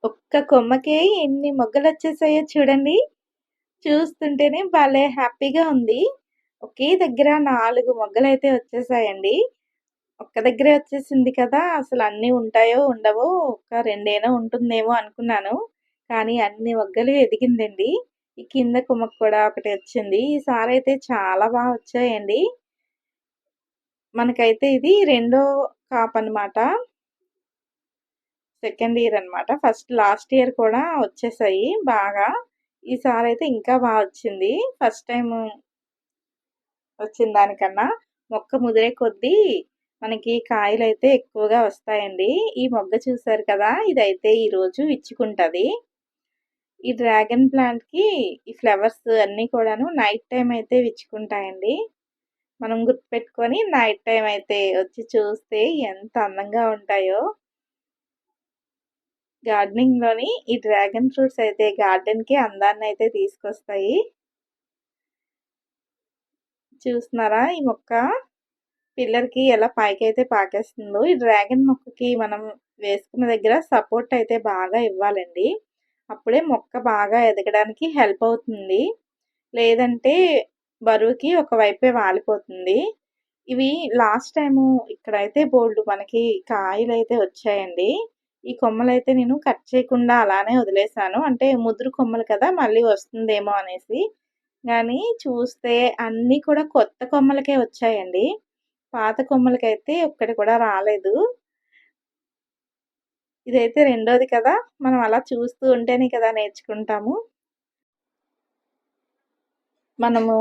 ఒక్క కొమ్మకే ఎన్ని మొగ్గలొచ్చేసాయో చూడండి. చూస్తుంటేనే భలే హ్యాపీగా ఉంది. ఒకే దగ్గర 4 మొగ్గలైతే వచ్చేసాయండి. ఒక్క దగ్గరే వచ్చేసింది కదా! అసలన్నీ ఉంటాయో, ఉండవో ఒక రెండేనో ఉంటుందేమో అనుకున్నాను. కానీ అన్ని మొగ్గలు ఎదిగిందండి. ఈ కింద కొమ్మకు కూడా ఒకటి వచ్చింది. ఈసారయితే చాలా వచ్చాయండి. మనకైతే ఇది రెండో కాపనమాట. సెకండ్ ఇయర్ అనమాట. లాస్ట్ ఇయర్ కూడా వచ్చేసాయి బాగా. ఈసారయితే ఇంకా వచ్చింది. ఫస్ట్ టైము వచ్చిన దానికన్నా. మొక్క ముదిరే కొద్దీ మనకి కాయలైతే ఎక్కువగా వస్తాయండి. ఈ మొగ్గ చూసారు కదా! ఇదైతే ఈరోజు విచ్చుకుంటది. ఈ డ్రాగన్ ప్లాంట్‌కి ఈ ఫ్లవర్స్ అన్నీ కూడాను నైట్ టైమ్ అయితే విచ్చుకుంటాయండి. మనం గుర్తుపెట్టుకొని నైట్ టైమ్ అయితే వచ్చి చూస్తే ఎంత అందంగా ఉంటాయో. గార్డెనింగ్‌లోని ఈ డ్రాగన్ ఫ్రూట్స్ అయితే గార్డెన్‌కి అందాన్నయితే తీసుకొస్తాయి. చూస్తున్నారా ఈ మొక్క? పిల్లర్‌కి ఎలా పైకైతే పాకేస్తుందో, ఈ డ్రాగన్ మొక్కకి మనం వేసుకున్న దగ్గర సపోర్ట్ అయితే బాగా ఇవ్వాలండి. అప్పుడే మొక్క బాగా ఎదగడానికి హెల్ప్ అవుతుంది. లేదంటే బరువుకి ఒక వైపే వాలిపోతుంది. ఇవి లాస్ట్ టైము ఇక్కడైతే బోలెడు మనకి కాయలైతే వచ్చాయండి. ఈ కొమ్మలైతే నేను కట్ చేయకుండా అలానే వదిలేసాను. అంటే ముదురు కొమ్మలు కదా! మళ్ళీ వస్తుందేమో అనేసి. గానీ చూస్తే అన్నీ కూడా కొత్త కొమ్మలకే వచ్చాయండి. పాత కొమ్మలకైతే ఒక్కటి కూడా రాలేదు. ఇదైతే రెండోది కదా! మనం అలా చూస్తూ ఉంటేనే కదా నేర్చుకుంటాము. మనము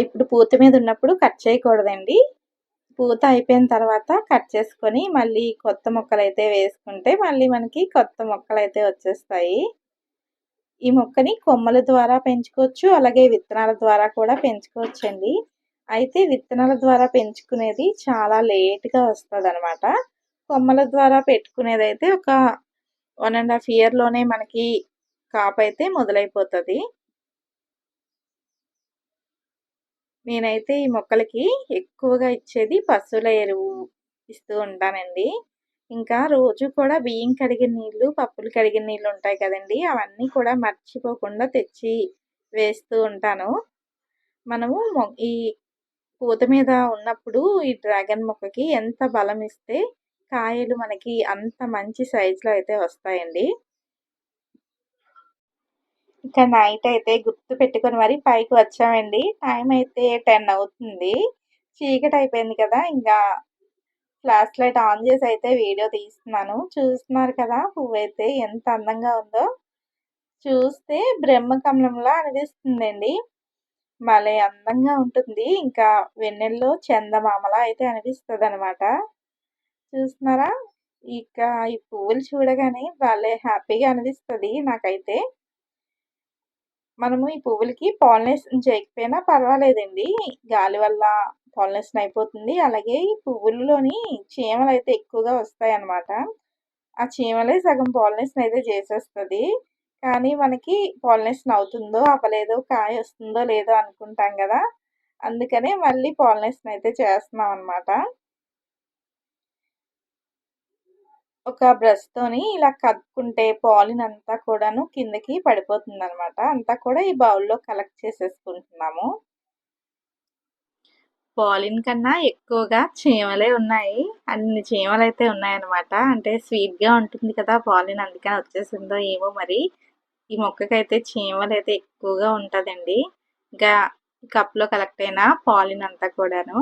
ఇప్పుడు పూత మీద ఉన్నప్పుడు కట్ చేయకూడదండి. పూత అయిపోయిన తర్వాత కట్ చేసుకొని మళ్ళీ కొత్త మొక్కలైతే వేసుకుంటే మళ్ళీ మనకి కొత్త మొక్కలైతే వచ్చేస్తాయి. ఈ మొక్కని కొమ్మల ద్వారా పెంచుకోవచ్చు. అలాగే విత్తనాల ద్వారా కూడా పెంచుకోవచ్చండి. అయితే విత్తనాల ద్వారా పెంచుకునేది చాలా లేట్‌గా వస్తదనమాట. కొమ్మల ద్వారా పెట్టుకునేదైతే ఒక 1 ½ ఇయర్‌లోనే మనకి కాపైతే మొదలైపోతది. నేనైతే ఈ మొక్కలకి ఎక్కువగా ఇచ్చేది పశువుల ఎరువు ఇస్తూ ఉంటానండి. ఇంకా రోజు కూడా బియ్యం కడిగిన నీళ్ళు, పప్పులు కడిగిన నీళ్ళు ఉంటాయి కదండీ! అవన్నీ కూడా మర్చిపోకుండా తెచ్చి వేస్తూ ఉంటాను. మనము ఈ పూత మీద ఉన్నప్పుడు ఈ డ్రాగన్ మొక్కకి ఎంత బలం ఇస్తే కాయలు మనకి అంత మంచి సైజులో అయితే వస్తాయండి. ఇక నైట్ అయితే గుర్తుపెట్టుకొని మరి పైకి వచ్చామండి. టైం అయితే 10 అవుతుంది. చీకటయిపోయింది కదా! ఇంకా ఫ్లాష్ లైట్ ఆన్ చేసి అయితే వీడియో తీస్తున్నాను. చూస్తున్నారు కదా! పువ్వైతే ఎంత అందంగా ఉందో. చూస్తే బ్రహ్మకమలంలా అనిపిస్తుందండి. భలే అందంగా ఉంటుంది. ఇంకా వెన్నెల్లో చందమామలా అయితే అనిపిస్తదనమాట. చూస్తున్నారా? ఇక ఈ పువ్వులు చూడగానే భలే హ్యాపీగా అనిపిస్తది నాకైతే. మనము ఈ పువ్వులకి పాలినేషన్ చేయకపోయినా పర్వాలేదండి. గాలి వల్ల పాలినేషన్ అయిపోతుంది. అలాగే ఈ పువ్వుల్లోని చీమలైతే ఎక్కువగా వస్తాయన్నమాట. ఆ చీమలే సగం పాలినేషన్ అయితే చేసేస్తది. కానీ మనకి పాలినేషన్ అవుతుందో, అవ్వలేదో, కాయ వస్తుందో లేదో అనుకుంటాం గదా! అందుకనే మళ్ళీ పాలినేషన్ అయితే చేస్తున్నామన్నమాట. ఒక బ్రష్‌తోని ఇలా కదుపుకుంటే పాలిన్ అంతా కూడాను కిందకి పడిపోతుందనమాట. అంతా కూడా ఈ బౌల్‌లో కలెక్ట్ చేసేసుకుంటున్నాము. పాలిన్ కన్నా ఎక్కువగా చీమలే ఉన్నాయి. అన్ని చీమలైతే ఉన్నాయన్నమాట. అంటే స్వీట్‌గా ఉంటుంది కదా! పాలిన్ అందుకని వచ్చేసిందో ఏమో మరి. ఈ మొక్కకైతే చీమలైతే ఎక్కువగా ఉంటదండి. ఇంకా కప్‌లో కలెక్ట్ అయిన పాలిన్ అంతా కూడాను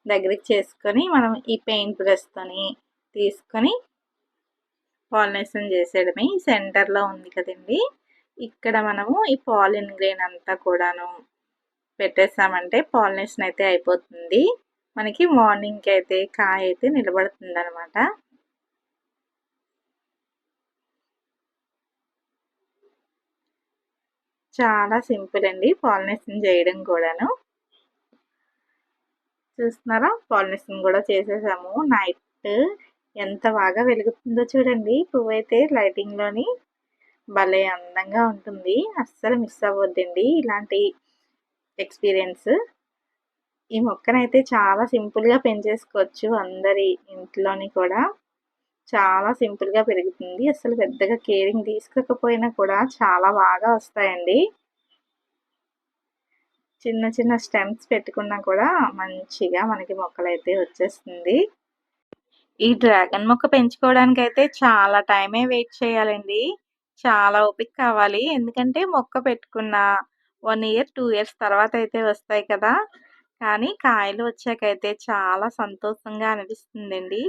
దగ్గరికి చేసుకొని మనం ఈ పెయింట్ బ్రష్‌తోని తీసుకొని పాలినేషన్ చేసేయడమే. ఈ సెంటర్‌లో ఉంది కదండీ! ఇక్కడ మనము ఈ పాలిన్ గ్రెయిన్ అంతా కూడాను పెట్టేసామంటే పాలినేషన్ అయితే అయిపోతుంది. మనకి మార్నింగ్‌కి అయితే కాయ అయితే నిలబడుతుందనమాట. చాలా సింపుల్ అండి పాలినేషన్ చేయడం కూడాను. చూస్తున్నారా? పాలినేషన్ కూడా చేసేసాము. నైట్ ఎంత బాగా వెలుగుతుందో చూడండి పువ్వైతే లైటింగ్‌లోని. భలే అందంగా ఉంటుంది. అస్సలు మిస్ అవ్వద్దండి ఇలాంటి ఎక్స్‌పీరియన్స్. ఈ మొక్కనైతే చాలా సింపుల్‌గా పెంచేసుకోవచ్చు అందరి ఇంట్లోని కూడా. చాలా సింపుల్‌గా పెరుగుతుంది. అసలు పెద్దగా కేరింగ్ తీసుకోకపోయినా కూడా చాలా బాగా వస్తాయండి. చిన్న చిన్న స్టెమ్స్ పెట్టుకున్నా కూడా మంచిగా మనకి మొక్కలైతే వచ్చేస్తుంది. ఈ డ్రాగన్ మొక్క పెంచుకోవడానికైతే చాలా టైమే వెయిట్ చేయాలండి. చాలా ఓపిక కావాలి. ఎందుకంటే మొక్క పెట్టుకున్న 1 ఇయర్, 2 ఇయర్స్ తర్వాతయితే వస్తాయి కదా! కానీ కాయలు వచ్చాకైతే చాలా సంతోషంగా అనిపిస్తుందండి.